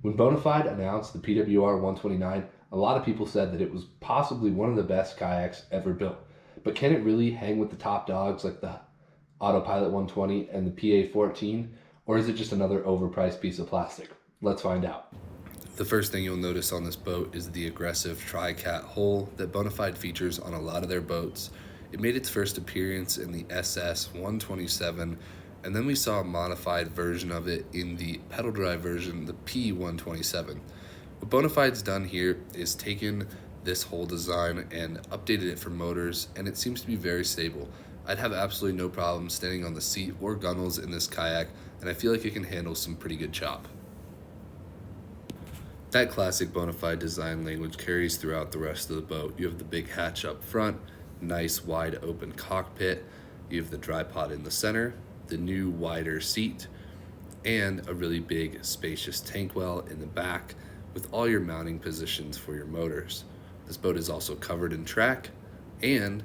When Bonafide announced the PWR 129, a lot of people said that it was possibly one of the best kayaks ever built. But can it really hang with the top dogs like the Autopilot 120 and the PA 14? Or is it just another overpriced piece of plastic? Let's find out. The first thing you'll notice on this boat is the aggressive tri-cat hull that Bonafide features on a lot of their boats. It made its first appearance in the SS 127, and then we saw a modified version of it in the pedal drive version, the P127. What Bonafide's done here is taken this whole design and updated it for motors, and it seems to be very stable. I'd have absolutely no problem standing on the seat or gunnels in this kayak, and I feel like it can handle some pretty good chop. That classic Bonafide design language carries throughout the rest of the boat. You have the big hatch up front, nice wide open cockpit, you have the dry pod in the center, the new wider seat, and a really big spacious tank well in the back with all your mounting positions for your motors. This boat is also covered in track and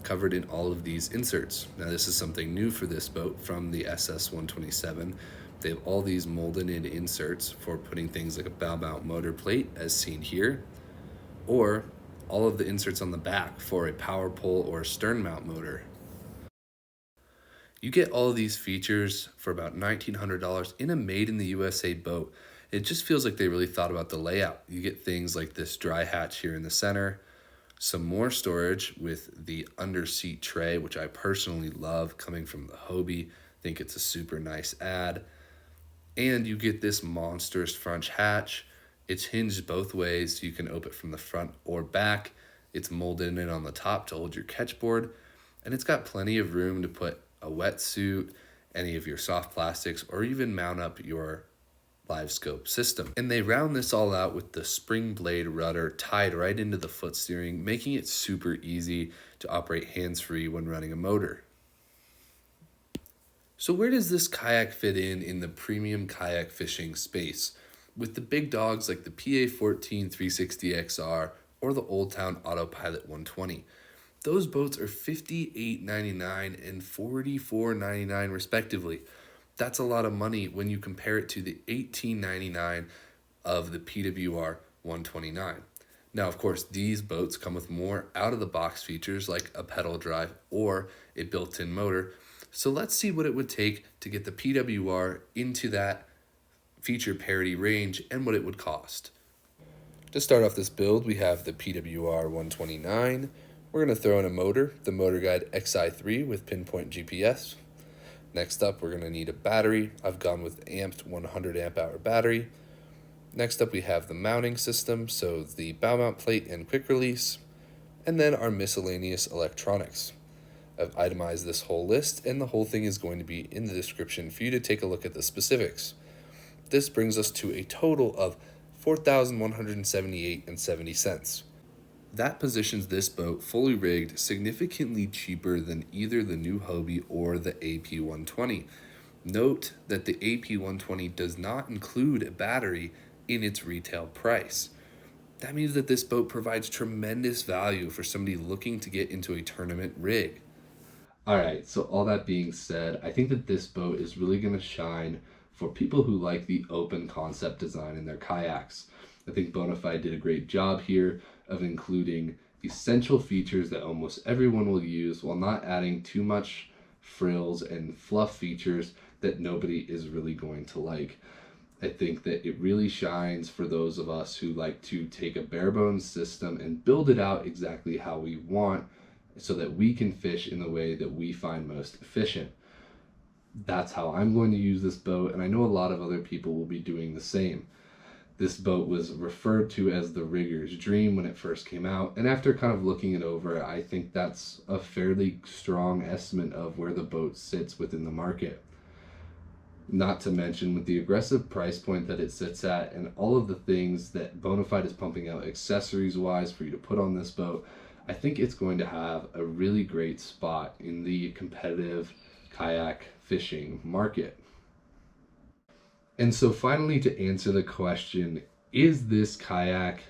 covered in all of these inserts. Now this is something new for this boat from the SS 127. They have all these molded in inserts for putting things like a bow mount motor plate as seen here, or all of the inserts on the back for a power pole or a stern mount motor. You get all of these features for about $1,900 in a made in the USA boat. It just feels like they really thought about the layout. You get things like this dry hatch here in the center, some more storage with the under seat tray, which I personally love coming from the Hobie. Think it's a super nice add. And you get this monstrous front hatch. It's hinged both ways, so you can open it from the front or back. It's molded in on the top to hold your catchboard, and it's got plenty of room to put a wetsuit, any of your soft plastics, or even mount up your live scope system. And they round this all out with the spring blade rudder tied right into the foot steering, making it super easy to operate hands-free when running a motor. So where does this kayak fit in the premium kayak fishing space? With the big dogs like the PA14 360XR or the Old Town Autopilot 120. Those boats are $58.99 and $44.99 respectively. That's a lot of money when you compare it to the $18.99 of the PWR 129. Now, of course, these boats come with more out-of-the-box features like a pedal drive or a built-in motor. So let's see what it would take to get the PWR into that feature parity range and what it would cost. To start off this build, we have the PWR 129. We're going to throw in a motor, the Motor Guide XI3 with pinpoint GPS. Next up, we're going to need a battery. I've gone with amped 100 amp hour battery. Next up, we have the mounting system, so the bow mount plate and quick release, and then our miscellaneous electronics. I've itemized this whole list, and the whole thing is going to be in the description for you to take a look at the specifics. This brings us to a total of $4,178.70. That positions this boat fully rigged significantly cheaper than either the new Hobie or the AP120. Note that the AP120 does not include a battery in its retail price. That means that this boat provides tremendous value for somebody looking to get into a tournament rig. All right, so all that being said, I think that this boat is really going to shine for people who like the open concept design in their kayaks. I think Bonafide did a great job here of including essential features that almost everyone will use while not adding too much frills and fluff features that nobody is really going to like. I think that it really shines for those of us who like to take a bare bones system and build it out exactly how we want so that we can fish in the way that we find most efficient. That's how I'm going to use this boat, and I know a lot of other people will be doing the same. This boat was referred to as the rigger's dream when it first came out, and after kind of looking it over, I think that's a fairly strong estimate of where the boat sits within the market. Not to mention with the aggressive price point that it sits at and all of the things that Bonafide is pumping out accessories wise for you to put on this boat, I think it's going to have a really great spot in the competitive kayak fishing market. And so finally, to answer the question, is this kayak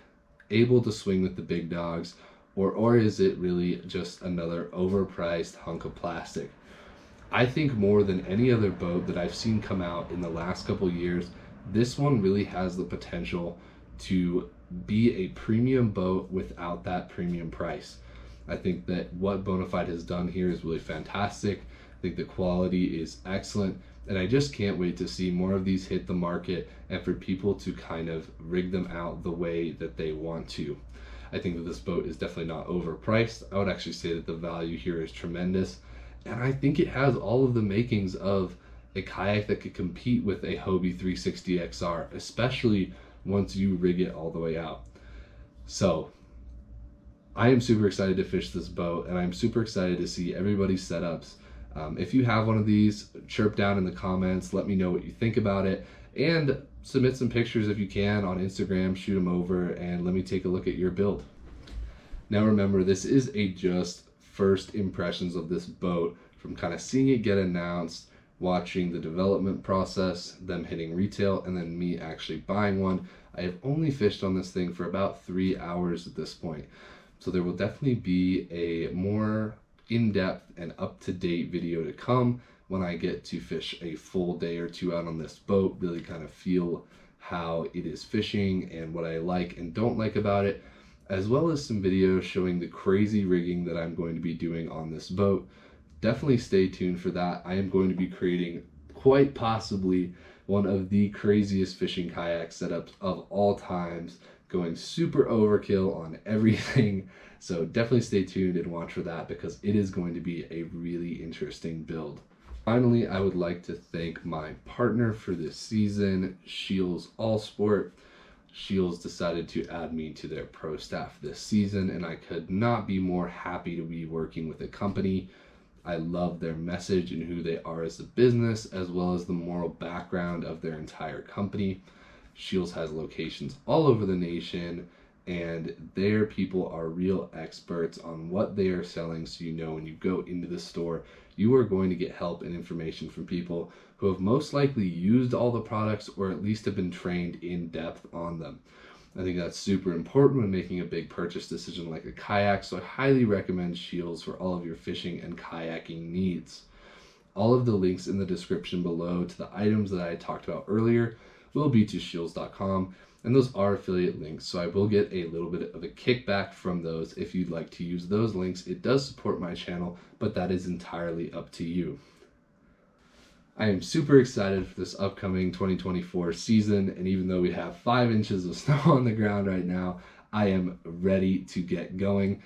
able to swing with the big dogs, or is it really just another overpriced hunk of plastic? I think more than any other boat that I've seen come out in the last couple years, This one really has the potential to be a premium boat without that premium price. I think that what Bonafide has done here is really fantastic. I think the quality is excellent, and I just can't wait to see more of these hit the market and for people to kind of rig them out the way that they want to. I think that this boat is definitely not overpriced. I would actually say that the value here is tremendous, and I think it has all of the makings of a kayak that could compete with a Hobie 360 XR, especially once you rig it all the way out. So I am super excited to fish this boat, and I'm super excited to see everybody's setups. If you have one of these, chirp down in the comments, let me know what you think about it, and submit some pictures if you can on Instagram, shoot them over, and let me take a look at your build. Now remember, this is a just first impressions of this boat, from kind of seeing it get announced, watching the development process, them hitting retail, and then me actually buying one. I have only fished on this thing for about 3 hours at this point. So there will definitely be a more in-depth and up-to-date video to come when I get to fish a full day or two out on this boat, really kind of feel how it is fishing and what I like and don't like about it, as well as some videos showing the crazy rigging that I'm going to be doing on this boat. Definitely stay tuned for that. I am going to be creating quite possibly one of the craziest fishing kayak setups of all times, going super overkill on everything. So definitely stay tuned and watch for that, because it is going to be a really interesting build. Finally, I would like to thank my partner for this season, Shields Allsport. Shields decided to add me to their pro staff this season, and I could not be more happy to be working with a company. I love their message and who they are as a business, as well as the moral background of their entire company. Shields has locations all over the nation, and their people are real experts on what they are selling, so you know when you go into the store, you are going to get help and information from people who have most likely used all the products, or at least have been trained in depth on them. I think that's super important when making a big purchase decision like a kayak, so I highly recommend Shields for all of your fishing and kayaking needs. All of the links in the description below to the items that I talked about earlier will be to shields.com, and those are affiliate links, so I will get a little bit of a kickback from those if you'd like to use those links. It does support my channel, but that is entirely up to you. I am super excited for this upcoming 2024 season, and even though we have 5 inches of snow on the ground right now, I am ready to get going.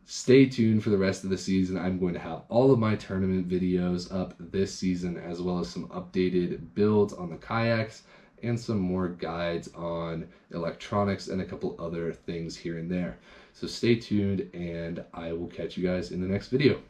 Stay tuned for the rest of the season. I'm going to have all of my tournament videos up this season, as well as some updated builds on the kayaks and some more guides on electronics and a couple other things here and there. So stay tuned, and I will catch you guys in the next video.